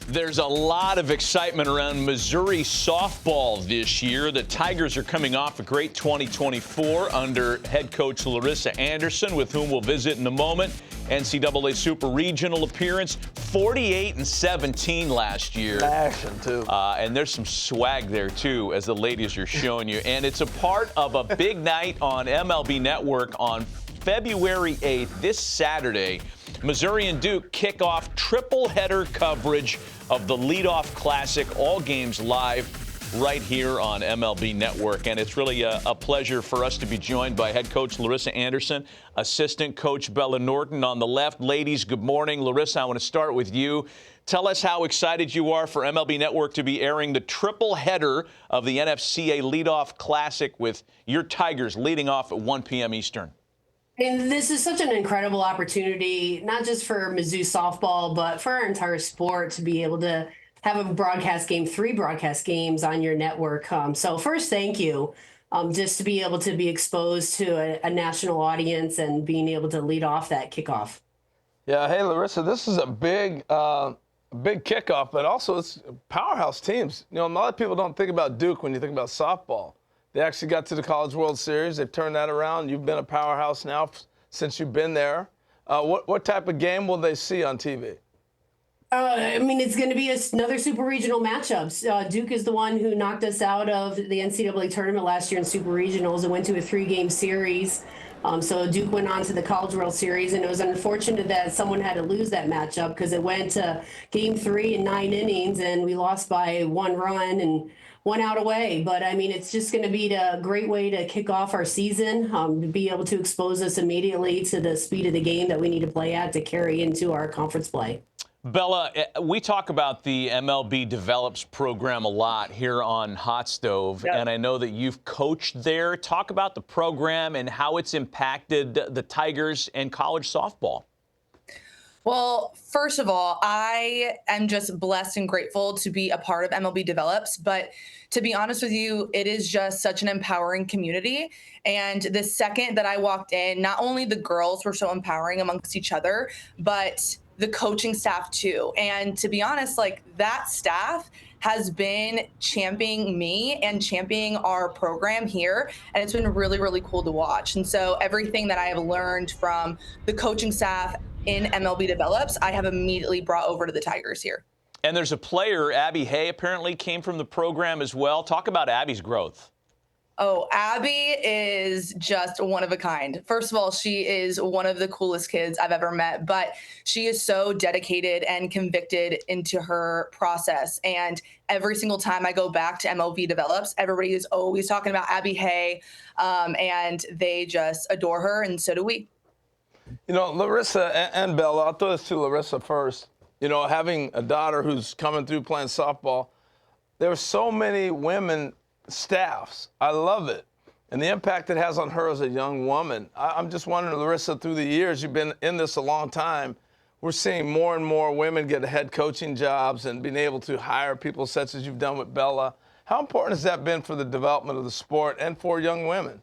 There's a lot of excitement around Missouri softball this year. The Tigers are coming off a great 2024 under head coach Larissa Anderson, with whom we'll visit in a moment. NCAA Super Regional appearance, 48-17 last year. Action, too. And there's some swag there, too, as the ladies are showing you. And it's a part of a big night on MLB Network on February 8th, this Saturday. Missouri and Duke kick off triple-header coverage of the leadoff classic, all games live right here on MLB Network. And it's really a pleasure for us to be joined by head coach Larissa Anderson, assistant coach Bella Norton on the left. Ladies, good morning. Larissa, I want to start with you. Tell us how excited you are for MLB Network to be airing the triple header of the NFCA leadoff classic with your Tigers leading off at 1 p.m. Eastern. And this is such an incredible opportunity, not just for Mizzou Softball, but for our entire sport to be able to have a broadcast game, 3 broadcast games on your network. So first, thank you. Just to be able to be exposed to a national audience and being able to lead off that kickoff. Yeah, hey, Larissa, this is a big kickoff, but also it's powerhouse teams. You know, a lot of people don't think about Duke when you think about softball. They actually got to the College World Series. They've turned that around. You've been a powerhouse now since you've been there. What type of game will they see on TV? I mean, it's going to be another super regional matchups. Duke is the one who knocked us out of the NCAA tournament last year in super regionals and went to a 3-game series. So Duke went on to the College World Series, and it was unfortunate that someone had to lose that matchup because it went to game 3 in 9 innings, and we lost by 1 run and 1 out away. But I mean, it's just going to be a great way to kick off our season, to be able to expose us immediately to the speed of the game that we need to play at to carry into our conference play. Bella, we talk about the MLB Develops program a lot here on Hot Stove, Yep. and I know that you've coached there. Talk about the program and how it's impacted the Tigers and college softball. Well, first of all, I am just blessed and grateful to be a part of MLB Develops. But to be honest with you, it is just such an empowering community. And the second that I walked in, not only the girls were so empowering amongst each other, but the coaching staff too. And to be honest, like, that staff has been championing me and championing our program here. And it's been really, really cool to watch. And so everything that I have learned from the coaching staff in MLB Develops, I have immediately brought over to the Tigers here. And there's a player, Abby Hay, apparently came from the program as well. Talk about Abby's growth. Oh, Abby is just one of a kind. First of all, she is one of the coolest kids I've ever met, but she is so dedicated and convicted into her process. And every single time I go back to MLB Develops, everybody is always talking about Abby Hay, and they just adore her, and so do we. You know, Larissa and Bella, I'll throw this to Larissa first. You know, having a daughter who's coming through playing softball, there are so many women staffs. I love it. And the impact it has on her as a young woman. I'm just wondering, Larissa, through the years, you've been in this a long time, we're seeing more and more women get head coaching jobs and being able to hire people such as you've done with Bella. How important has that been for the development of the sport and for young women?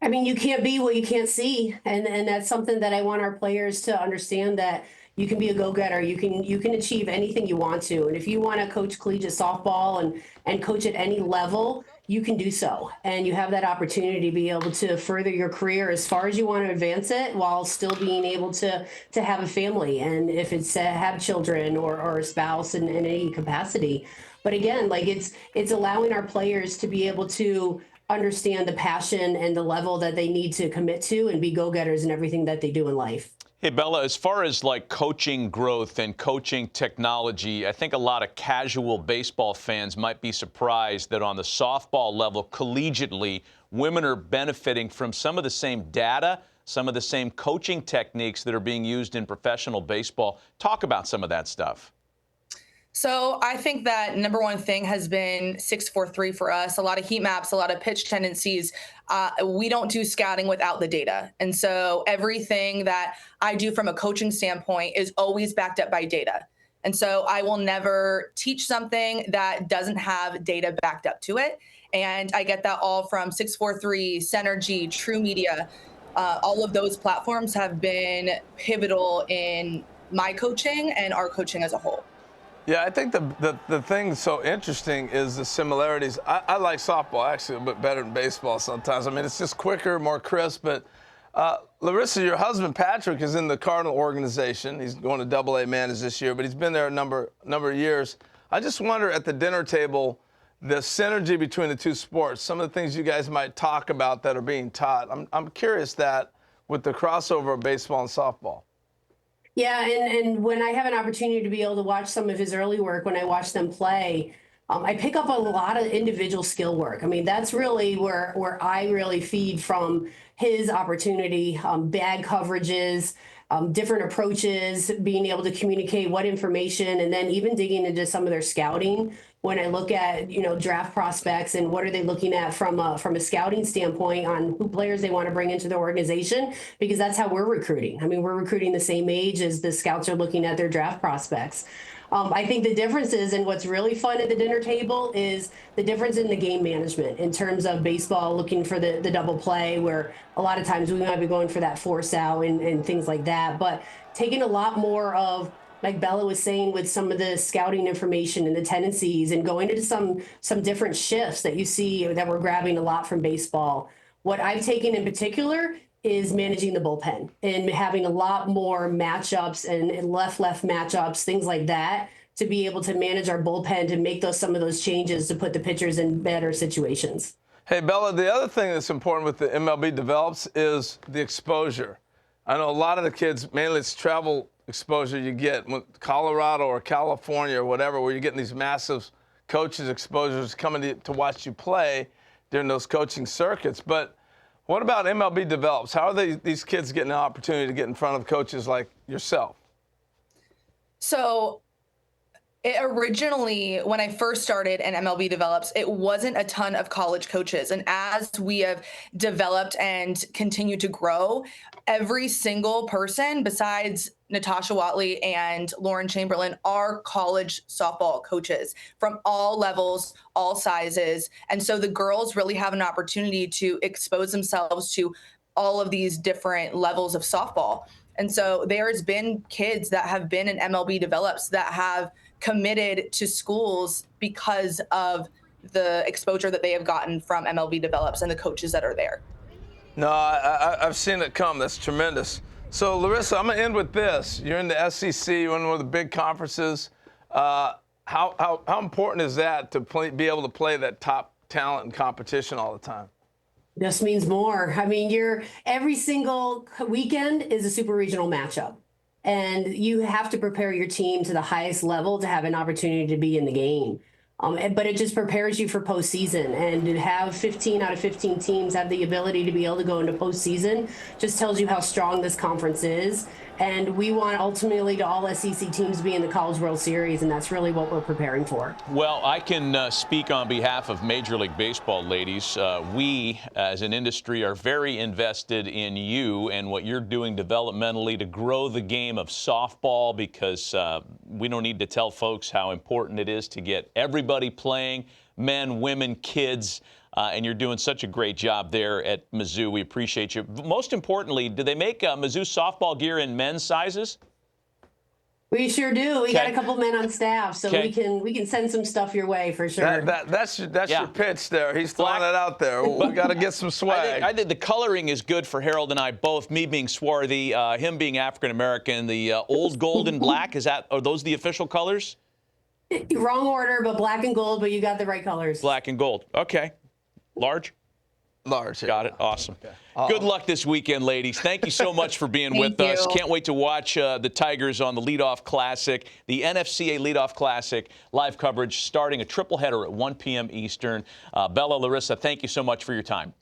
I mean, you can't be what you can't see. And that's something that I want our players to understand, that you can be a go-getter. You can achieve anything you want to. And if you want to coach collegiate softball and coach at any level, you can do so. And you have that opportunity to be able to further your career as far as you want to advance it, while still being able to have a family. And if it's to have children or a spouse in any capacity. But again, like, it's allowing our players to be able to understand the passion and the level that they need to commit to and be go-getters in everything that they do in life. Hey, Bella, as far as like coaching growth and coaching technology, I think a lot of casual baseball fans might be surprised that on the softball level, collegiately, women are benefiting from some of the same data, some of the same coaching techniques that are being used in professional baseball. Talk about some of that stuff. So I think that number one thing has been 6-4-3 for us. A lot of heat maps, a lot of pitch tendencies. We don't do scouting without the data. And so everything that I do from a coaching standpoint is always backed up by data. And so I will never teach something that doesn't have data backed up to it. And I get that all from 643, Synergy, True Media. All of those platforms have been pivotal in my coaching and our coaching as a whole. Yeah, I think the thing that's so interesting is the similarities. I like softball actually a bit better than baseball sometimes. I mean, it's just quicker, more crisp. But Larissa, your husband Patrick is in the Cardinal organization. He's going to Double-A Manage this year, but he's been there a number of years. I just wonder at the dinner table, the synergy between the two sports, some of the things you guys might talk about that are being taught. I'm curious that with the crossover of baseball and softball. Yeah, and when I have an opportunity to be able to watch some of his early work, when I watch them play, I pick up a lot of individual skill work. I mean, that's really where I really feed from his opportunity, bag coverages, different approaches, being able to communicate what information, and then even digging into some of their scouting. When I look at, draft prospects and what are they looking at from a scouting standpoint on who players they want to bring into the organization, because that's how we're recruiting. I mean, we're recruiting the same age as the scouts are looking at their draft prospects. I think the difference is, and what's really fun at the dinner table is the difference in the game management in terms of baseball looking for the double play, where a lot of times we might be going for that force out and things like that, but taking a lot more of, like Bella was saying, with some of the scouting information and the tendencies and going into some different shifts that you see that we're grabbing a lot from baseball. What I've taken in particular is managing the bullpen and having a lot more matchups and left matchups, things like that, to be able to manage our bullpen, to make some of those changes to put the pitchers in better situations. Hey, Bella, the other thing that's important with the MLB develops is the exposure. I know a lot of the kids, mainly it's travel exposure you get with Colorado or California or whatever, where you're getting these massive coaches exposures coming to watch you play during those coaching circuits. But what about MLB develops? How are these kids getting an opportunity to get in front of coaches like yourself? So originally, when I first started in MLB Develops, it wasn't a ton of college coaches. And as we have developed and continue to grow, every single person besides Natasha Watley and Lauren Chamberlain are college softball coaches from all levels, all sizes. And so the girls really have an opportunity to expose themselves to all of these different levels of softball. And so there's been kids that have been in MLB Develops that have committed to schools because of the exposure that they have gotten from MLB Develops and the coaches that are there. No, I've seen it come. That's tremendous. So, Larissa, I'm going to end with this. You're in the SEC, you're in one of the big conferences. How important is that to be able to play that top talent and competition all the time? This means more. I mean, every single weekend is a super regional matchup, and you have to prepare your team to the highest level to have an opportunity to be in the game. But it just prepares you for postseason, and to have 15 out of 15 teams have the ability to be able to go into postseason just tells you how strong this conference is. And we want ultimately to all SEC teams be in the College World Series, and that's really what we're preparing for. Well, I can speak on behalf of Major League Baseball, ladies. We, as an industry, are very invested in you and what you're doing developmentally to grow the game of softball, because we don't need to tell folks how important it is to get everybody playing, men, women, kids. And you're doing such a great job there at Mizzou. We appreciate you. Most importantly, do they make Mizzou softball gear in men's sizes? We sure do. We got a couple men on staff, so we can send some stuff your way for sure. That's your pitch there. He's throwing it out there. We got to get some swag. I think the coloring is good for Harold and I both. Me being swarthy, him being African American. The old gold and black, are those the official colors? Wrong order, but black and gold. But you got the right colors. Black and gold. Okay. Large? Large. Got it. Awesome. Okay. Good luck this weekend, ladies. Thank you so much for being with us. Can't wait to watch the Tigers on the Leadoff Classic, the NFCA Leadoff Classic, live coverage starting a triple header at 1 p.m. Eastern. Bella, Larissa, thank you so much for your time.